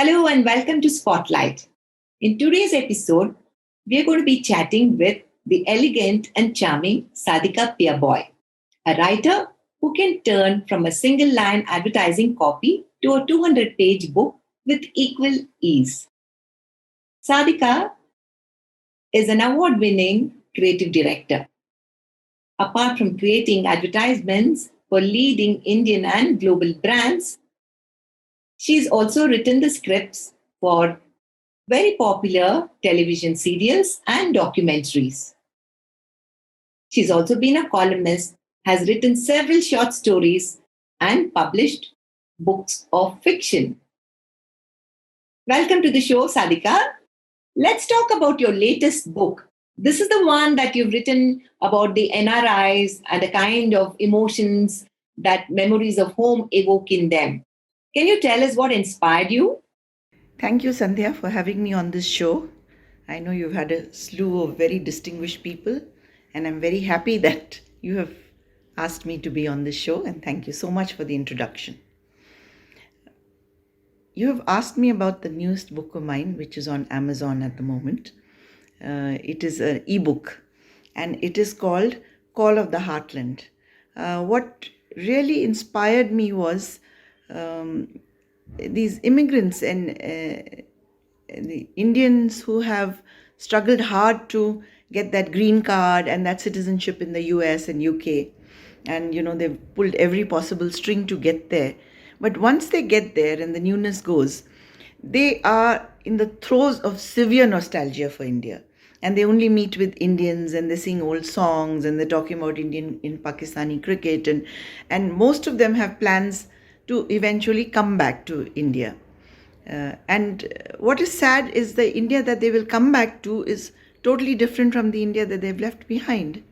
Hello and welcome to Spotlight. In today's episode, we are going to be chatting with the elegant and charming Sadiqa Peerbhoy, a writer who can turn from a single line advertising copy to a 200-page book with equal ease. Sadiqa is an award winning creative director. Apart from creating advertisements for leading Indian and global brands, she's also written the scripts for very popular television serials and documentaries. She's also been a columnist, has written several short stories, and published books of fiction. Welcome to the show, Sadiqa. Let's talk about your latest book. This is the one that you've written about the NRIs and the kind of emotions that memories of home evoke in them. Can you tell us what inspired you? Thank you, Sandhya, for having me on this show. I know you've had a slew of very distinguished people, and I'm very happy that you have asked me to be on this show, and thank you so much for the introduction. You have asked me about the newest book of mine, which is on Amazon at the moment. It is an ebook, and it is called Call of the Heartland. What really inspired me was these immigrants and the Indians who have struggled hard to get that green card and that citizenship in the US and UK. And, they've pulled every possible string to get there. But once they get there and the newness goes, they are in the throes of severe nostalgia for India. And they only meet with Indians and they sing old songs and they're talking about Indian in Pakistani cricket. And most of them have plans to eventually come back to India. And what is sad is the India that they will come back to is totally different from the India that they've left behind.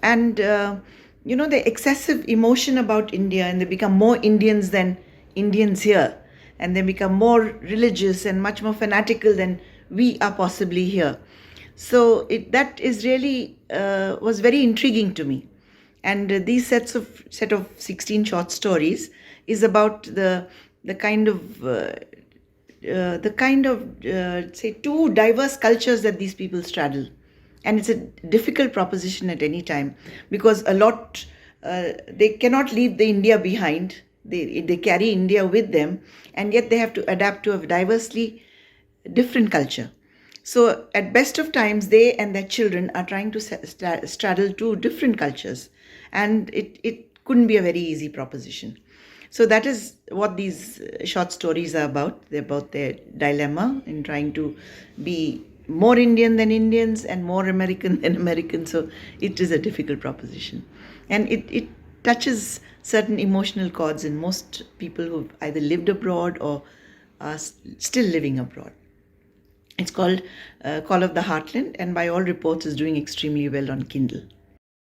And, the excessive emotion about India, and they become more Indians than Indians here. And they become more religious and much more fanatical than we are possibly here. So that is really was very intriguing to me. And these set of 16 short stories is about the kind of say two diverse cultures that these people straddle. And it's a difficult proposition at any time because a lot they cannot leave the India behind. They carry India with them, and yet they have to adapt to a diversely different culture. So at best of times, they and their children are trying to straddle two different cultures, and it couldn't be a very easy proposition. So that is what these short stories are about. They're about their dilemma in trying to be more Indian than Indians and more American than Americans. So it is a difficult proposition. And it touches certain emotional chords in most people who've either lived abroad or are still living abroad. It's called Call of the Heartland, and by all reports is doing extremely well on Kindle.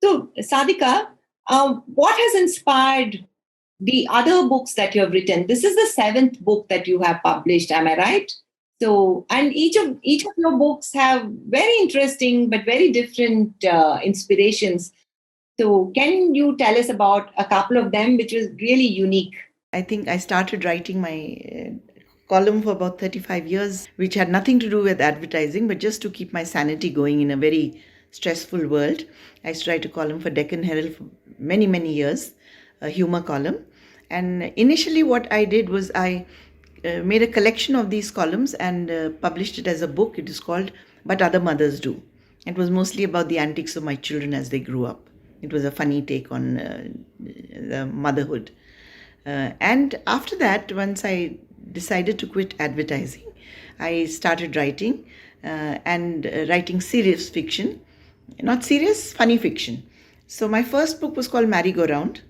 So, Sadiqa, what has inspired the other books that you have written? This is the seventh book that you have published, am I right? So, and each of your books have very interesting but very different inspirations. So, can you tell us about a couple of them which was really unique? I think I started writing my column for about 35 years, which had nothing to do with advertising, but just to keep my sanity going in a very stressful world. I used to write a column for Deccan Herald for many, many years, a humor column. And initially what I did was I made a collection of these columns and published it as a book. It is called But Other Mothers Do. It was mostly about the antics of my children as they grew up. It was a funny take on the motherhood. And after that, once I decided to quit advertising, I started writing and writing serious fiction. Not serious, funny fiction. So my first book was called Merry-Go-Round,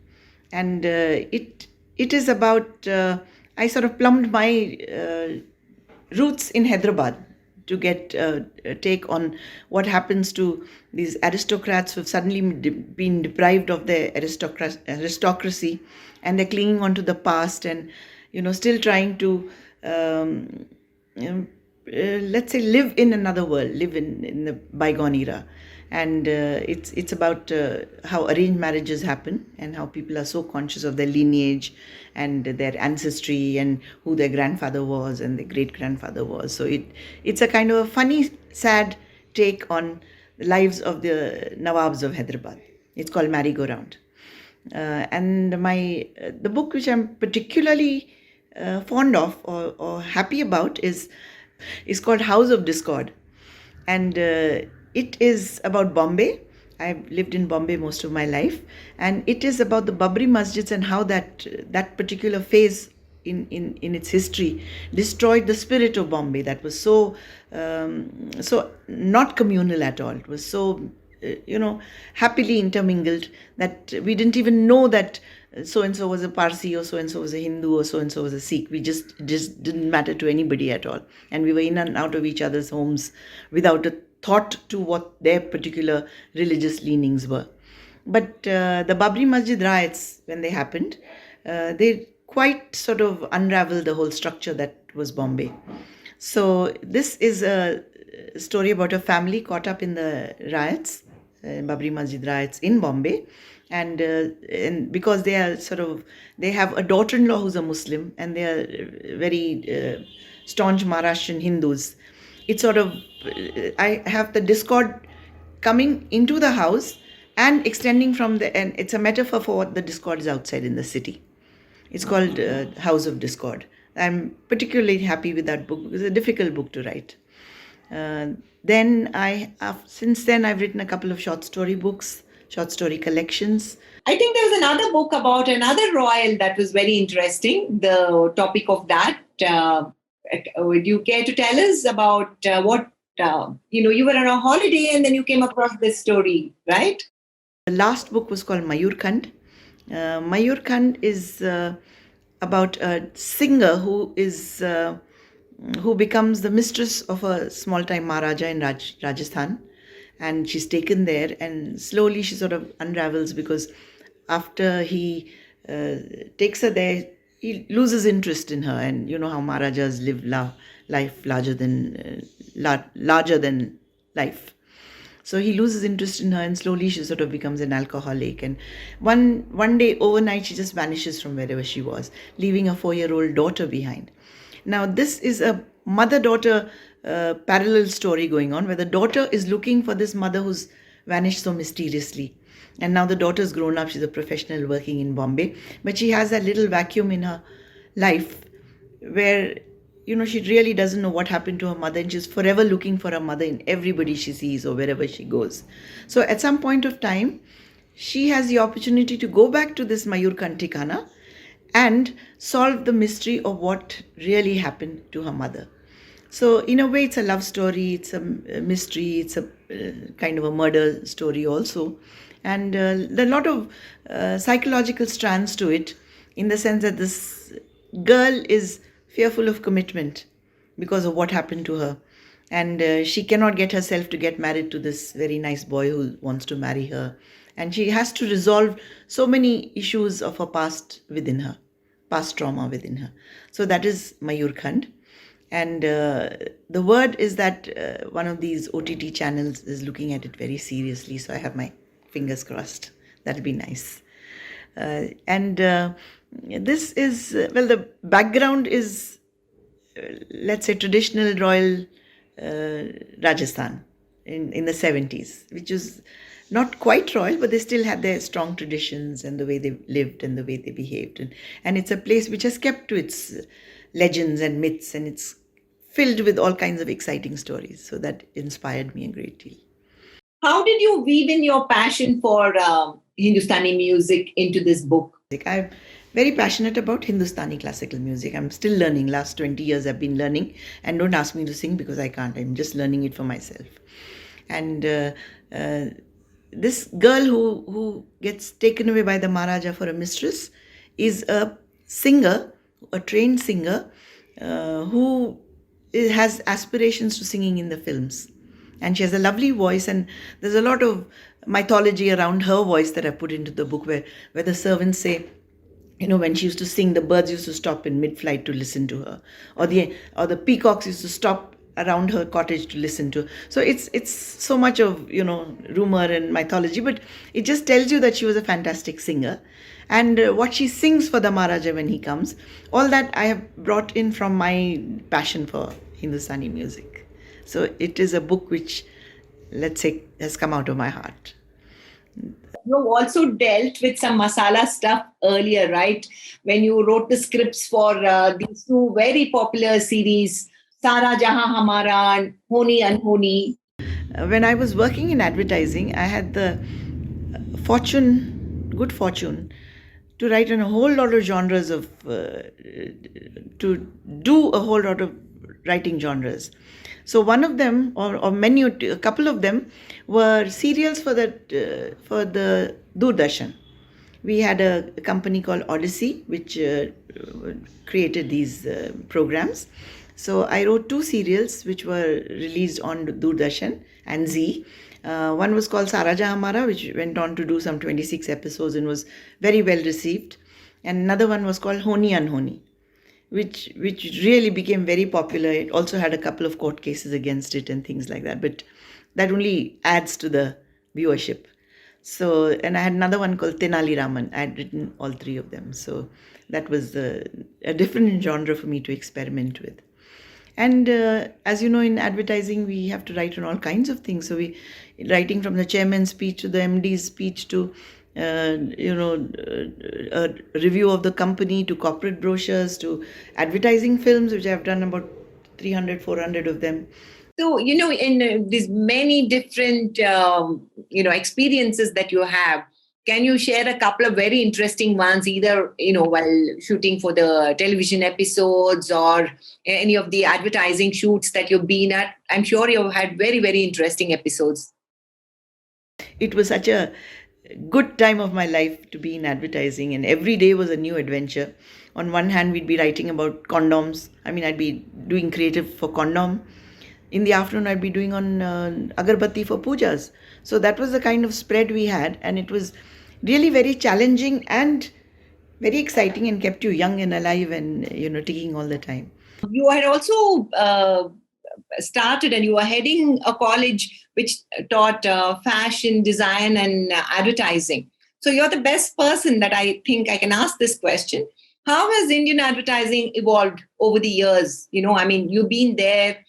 and it is about, I sort of plumbed my roots in Hyderabad to get a take on what happens to these aristocrats who have suddenly been deprived of their aristocracy, and they're clinging on to the past and, still trying to, let's say, live in another world, live in the bygone era. And it's about how arranged marriages happen and how people are so conscious of their lineage and their ancestry and who their grandfather was and their great grandfather was. So it's a kind of a funny, sad take on the lives of the Nawabs of Hyderabad. It's called Merry Go Round. And the book which I'm particularly fond of or happy about is called House of Discord, and it is about Bombay. I've lived in Bombay most of my life, and it is about the Babri masjids and how that particular phase in its history destroyed the spirit of Bombay. That was so not communal at all. It was so happily intermingled that we didn't even know that so and so was a Parsi or so and so was a Hindu or so and so was a Sikh. We just didn't matter to anybody at all, and we were in and out of each other's homes without a thought to what their particular religious leanings were. But the Babri Masjid riots, when they happened, they quite sort of unraveled the whole structure that was Bombay. So this is a story about a family caught up in the riots, Babri Masjid riots in Bombay, and because they have a daughter-in-law who's a Muslim, and they are very staunch Maharashtrian Hindus. It's sort of I have the discord coming into the house and extending and it's a metaphor for what the discord is outside in the city. It's called House of Discord. I'm particularly happy with that book. It's a difficult book to write. Since then I've written a couple of short story books, short story collections. I think there was another book about another royal that was very interesting. The topic of that, would you care to tell us about what, you were on a holiday and then you came across this story, right? The last book was called Mayurkand. Mayurkand is about a singer who becomes the mistress of a small-time Maharaja in Rajasthan, and she's taken there, and slowly she sort of unravels because after he takes her there, he loses interest in her, and you know how Maharajas live life larger than life. So he loses interest in her, and slowly she sort of becomes an alcoholic. And one day, overnight, she just vanishes from wherever she was, leaving a 4-year-old daughter behind. Now, this is a mother-daughter parallel story going on, where the daughter is looking for this mother who's vanished so mysteriously. And now the daughter's grown up. She's a professional working in Bombay. But she has that little vacuum in her life where she really doesn't know what happened to her mother, and she's forever looking for her mother in everybody she sees or wherever she goes. So at some point of time, she has the opportunity to go back to this Mayurkand Tikana and solve the mystery of what really happened to her mother. So in a way, it's a love story, it's a mystery, it's a kind of a murder story also. And there are a lot of psychological strands to it, in the sense that this girl is fearful of commitment because of what happened to her. And she cannot get herself to get married to this very nice boy who wants to marry her. And she has to resolve so many issues of her past trauma within her. So that is Mayurkand. And the word is that one of these OTT channels is looking at it very seriously. So I have my fingers crossed. That'll be nice. This is, the background is, let's say, traditional royal Rajasthan in the 70s, which is not quite royal, but they still had their strong traditions and the way they lived and the way they behaved. And it's a place which has kept to its legends and myths, and it's filled with all kinds of exciting stories. So that inspired me a great deal. How did you weave in your passion for Hindustani music into this book? I'm very passionate about Hindustani classical music. I'm still learning. Last 20 years I've been learning, and don't ask me to sing because I can't. I'm just learning it for myself. And this girl who gets taken away by the Maharaja for a mistress is a singer, a trained singer, who has aspirations to singing in the films. And she has a lovely voice, and there's a lot of mythology around her voice that I put into the book, where the servants say, when she used to sing, the birds used to stop in mid-flight to listen to her, or the peacocks used to stop around her cottage to listen to. So it's so much of rumor and mythology, but it just tells you that she was a fantastic singer. And what she sings for the Maharaja when he comes, all that I have brought in from my passion for Hindustani music. So it is a book which, let's say, has come out of my heart. You've also dealt with some masala stuff earlier, right? When you wrote the scripts for these two very popular series, Sara Jahan Hamara and Honi Anhoni. When I was working in advertising, I had the good fortune, to write in a whole lot of genres to do a whole lot of writing genres. So one of them, or a couple of them, were serials for the Doordarshan. We had a company called Odyssey, which created these programs. So I wrote 2 serials which were released on Doordarshan and Z. One was called Saraja Hamara, which went on to do some 26 episodes and was very well received. And another one was called Honi Anhoni, which really became very popular. It also had a couple of court cases against it and things like that, but that only adds to the viewership. So, and I had another one called Tenali Raman. I had written all 3 of them. So that was a different genre for me to experiment with. And as you know, in advertising, we have to write on all kinds of things. So writing from the chairman's speech to the MD's speech to a review of the company, to corporate brochures, to advertising films, which I've done about 300, 400 of them. So, in these many different, experiences that you have, can you share a couple of very interesting ones, either, while shooting for the television episodes or any of the advertising shoots that you've been at? I'm sure you've had very, very interesting episodes. It was such a good time of my life to be in advertising, and every day was a new adventure. On one hand, we'd be writing about condoms. I'd be doing creative for condom. In the afternoon, I'd be doing on agarbatti for pujas. So that was the kind of spread we had, and it was really very challenging and very exciting, and kept you young and alive and ticking all the time. You had also started, and you were heading a college which taught fashion, design, and advertising. So you're the best person that I think I can ask this question. How has Indian advertising evolved over the years? You've been there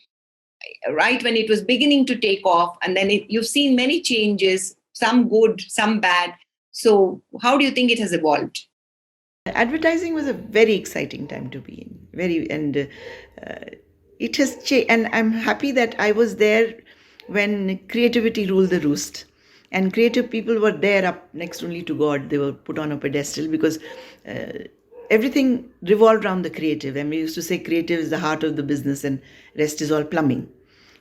right when it was beginning to take off, and then you've seen many changes, some good, some bad. So how do you think it has evolved? Advertising was a very exciting time to be in. It has changed, and I'm happy that I was there when creativity ruled the roost. And creative people were there up next only to God. They were put on a pedestal because everything revolved around the creative. And we used to say creative is the heart of the business and rest is all plumbing.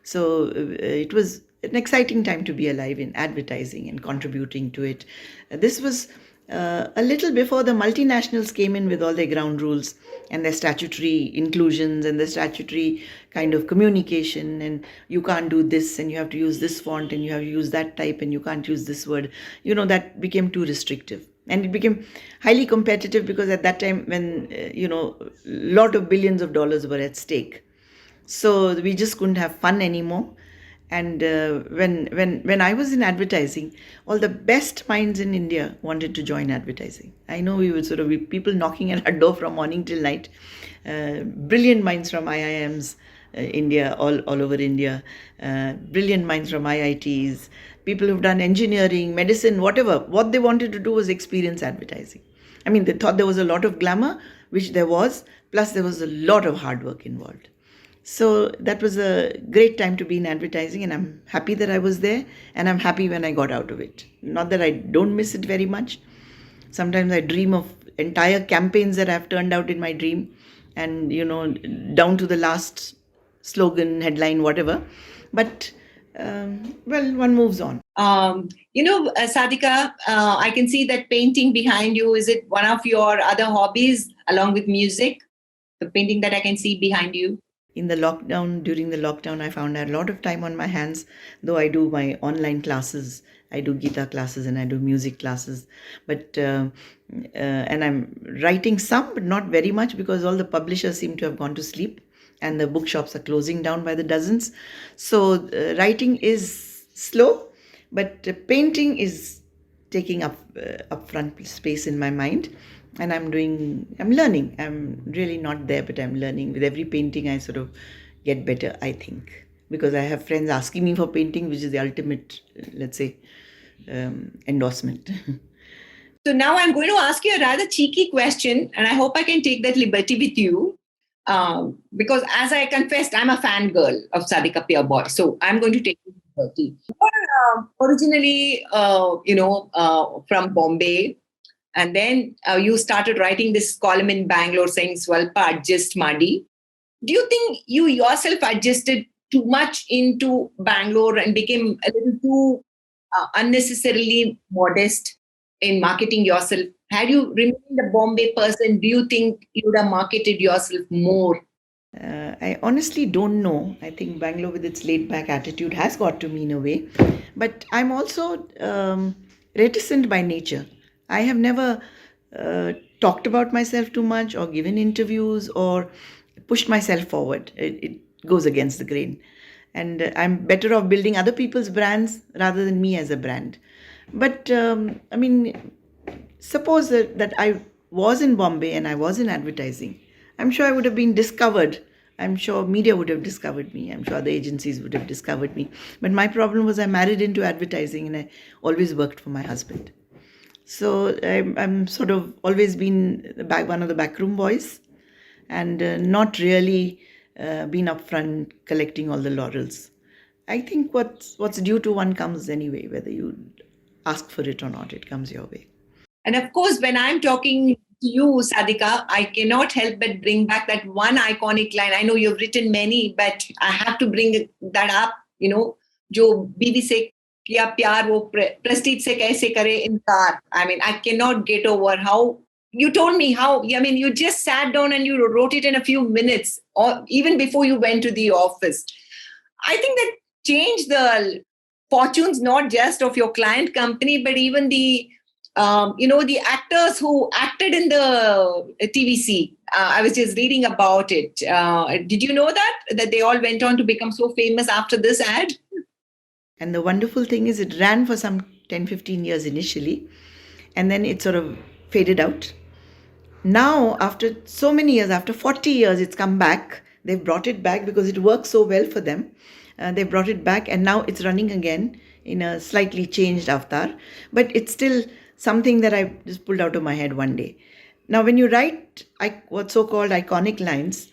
So it was an exciting time to be alive in advertising and contributing to it. This was a little before the multinationals came in with all their ground rules and their statutory inclusions and the statutory kind of communication, and you can't do this and you have to use this font and you have to use that type and you can't use this word. That became too restrictive. And it became highly competitive because at that time when, lot of billions of dollars were at stake. So we just couldn't have fun anymore. And when I was in advertising, all the best minds in India wanted to join advertising. I know we would sort of be people knocking at our door from morning till night. Brilliant minds from IIMs, India, all over India. Brilliant minds from IITs. People who've done engineering, medicine, whatever. What they wanted to do was experience advertising. They thought there was a lot of glamour, which there was, plus there was a lot of hard work involved. So that was a great time to be in advertising, and I'm happy that I was there, and I'm happy when I got out of it. Not that I don't miss it very much. Sometimes I dream of entire campaigns that have turned out in my dream, and down to the last slogan, headline, whatever. But one moves on. Sadiqa, I can see that painting behind you. Is it one of your other hobbies along with music? The painting that I can see behind you? During the lockdown, I found I had a lot of time on my hands, though I do my online classes. I do guitar classes and I do music classes. But, and I'm writing some, but not very much because all the publishers seem to have gone to sleep. and the bookshops are closing down by the dozens. So writing is slow, but painting is taking up upfront space in my mind. And I'm learning. I'm really not there, but I'm learning. With every painting, I sort of get better, I think, because I have friends asking me for painting, which is the ultimate, let's say, endorsement. So now I'm going to ask you a rather cheeky question, and I hope I can take that liberty with you. Because as I confessed, I'm a fangirl of Sadiqa Peerbhoy. So I'm going to take this liberty. You are originally, from Bombay, and then you started writing this column in Bangalore saying Swalpa adjust Madi. Do you think you yourself adjusted too much into Bangalore and became a little too unnecessarily modest in marketing yourself? Had you remained a Bombay person, do you think you would have marketed yourself more? I honestly don't know. I think Bangalore, with its laid back attitude, has got to me in a way. But I'm also reticent by nature. I have never talked about myself too much, or given interviews, or pushed myself forward. It goes against the grain. And I'm better off building other people's brands rather than me as a brand. But I mean, suppose that I was in Bombay and I was in advertising, I'm sure I would have been discovered. I'm sure media would have discovered me. I'm sure other agencies would have discovered me. But my problem was I married into advertising and I always worked for my husband. So I'm sort of always been one of the backroom boys, and not really been upfront collecting all the laurels. I think what's due to one comes anyway, whether you ask for it or not, it comes your way. And of course, when I'm talking to you, Sadiqa, I cannot help but bring back that one iconic line. I know you've written many, but I have to bring that up. जो बीवी से किया प्यार वो Prestige से कैसे करे इनकार. I mean, I cannot get over how you told me how. I mean, you just sat down and you wrote it in a few minutes, or even before you went to the office. I think that changed the fortunes not just of your client company, but even the actors who acted in the TVC. I was just reading about it. Did you know that they all went on to become so famous after this ad? And the wonderful thing is it ran for some 10, 15 years initially, and then it sort of faded out. Now, after so many years, after 40 years, it's come back. They've brought it back because it works so well for them. They brought it back, and now it's running again in a slightly changed avatar. But it's still something that I just pulled out of my head one day. Now, when you write what's so-called iconic lines,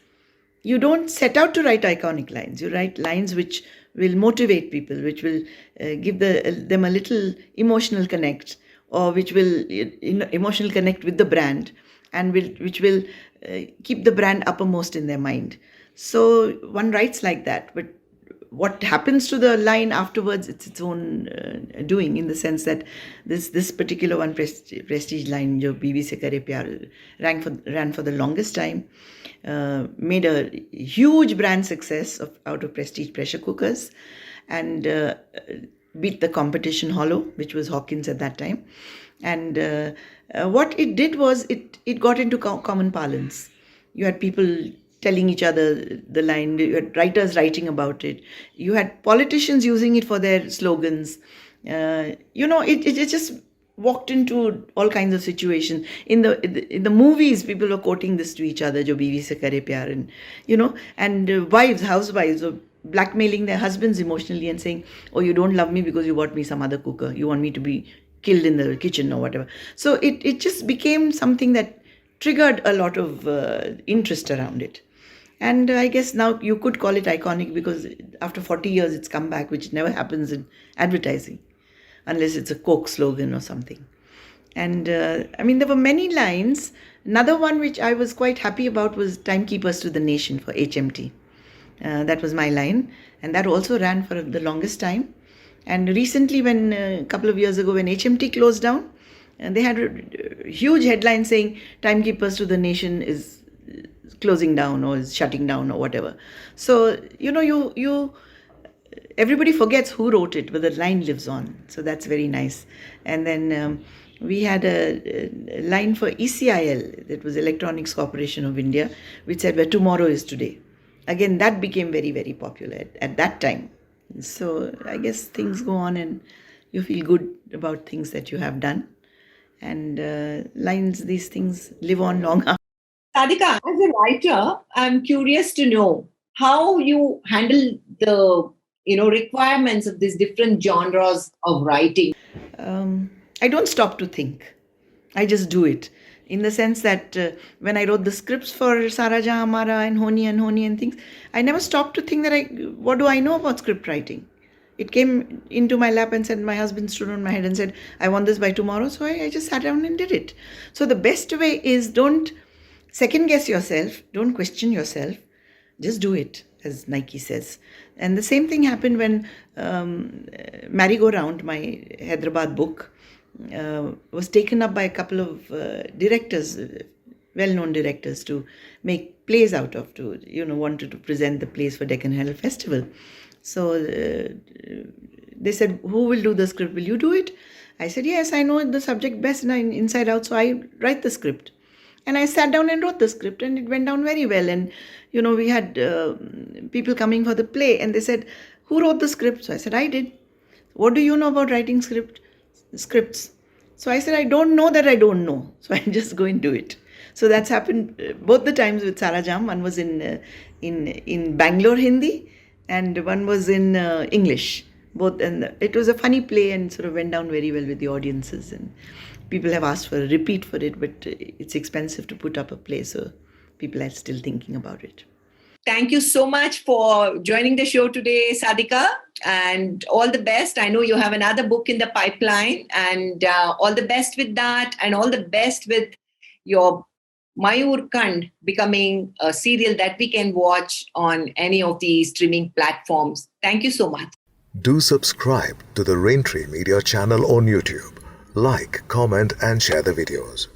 you don't set out to write iconic lines. You write lines which will motivate people, which will give them a little emotional connect, or which will emotional connect with the brand, and which will keep the brand uppermost in their mind. So one writes like that, but what happens to the line afterwards, it's its own doing, in the sense that this particular one prestige line, jo BB se kare pyar, ran for the longest time, made a huge brand success out of prestige pressure cookers, and beat the competition hollow, which was Hawkins at that time. And what it did was it got into common parlance. You had people telling each other the line. You had writers writing about it. You had politicians using it for their slogans. It just walked into all kinds of situations. In the movies, people were quoting this to each other, "Jo biwi se kare pyar," and housewives were blackmailing their husbands emotionally and saying, "Oh, you don't love me because you bought me some other cooker. You want me to be killed in the kitchen or whatever." So it just became something that triggered a lot of interest around it. And I guess now you could call it iconic, because after 40 years it's come back, which never happens in advertising, unless it's a Coke slogan or something. And there were many lines. Another one which I was quite happy about was "Timekeepers to the Nation" for HMT. That was my line. And that also ran for the longest time. And recently, when a couple of years ago, when HMT closed down, they had a huge headline saying "Timekeepers to the Nation" is closing down or is shutting down or whatever. So, everybody forgets who wrote it, but the line lives on. So that's very nice. And then we had a line for ECIL, that was Electronics Corporation of India, which said, "Where tomorrow is today." again, that became very, very popular at that time. So I guess things go on and you feel good about things that you have done. And these things live on long after. Sadhika, as a writer, I'm curious to know how you handle the requirements of these different genres of writing. I don't stop to think. I just do it. In the sense that when I wrote the scripts for Sara Jahan Hamara and Honi and things, I never stopped to think that what do I know about script writing? It came into my lap and said, my husband stood on my head and said, I want this by tomorrow. So I just sat down and did it. So the best way is don't second guess yourself, don't question yourself, just do it, as Nike says. And the same thing happened when Merry-Go-Round, my Hyderabad book, was taken up by a couple of directors, well-known directors, to make plays out of, wanted to present the plays for Deccan Herald Festival. So they said, who will do the script? Will you do it? I said, yes, I know the subject best and inside out, so I write the script. And I sat down and wrote the script, and it went down very well. And, we had people coming for the play, and they said, who wrote the script? So I said, I did. What do you know about writing scripts? So I said, I don't know that I don't know. So I just go and do it. So that's happened both the times with Sara Jam. One was in Bangalore Hindi, and one was in English. Both, and it was a funny play and sort of went down very well with the audiences. And people have asked for a repeat for it, but it's expensive to put up a play, so people are still thinking about it. Thank you so much for joining the show today, Sadiqa, and all the best. I know you have another book in the pipeline, and all the best with that, and all the best with your Mayur Kand becoming a serial that we can watch on any of the streaming platforms. Thank you so much. Do subscribe to the Raintree Media channel on YouTube. Like, comment and share the videos.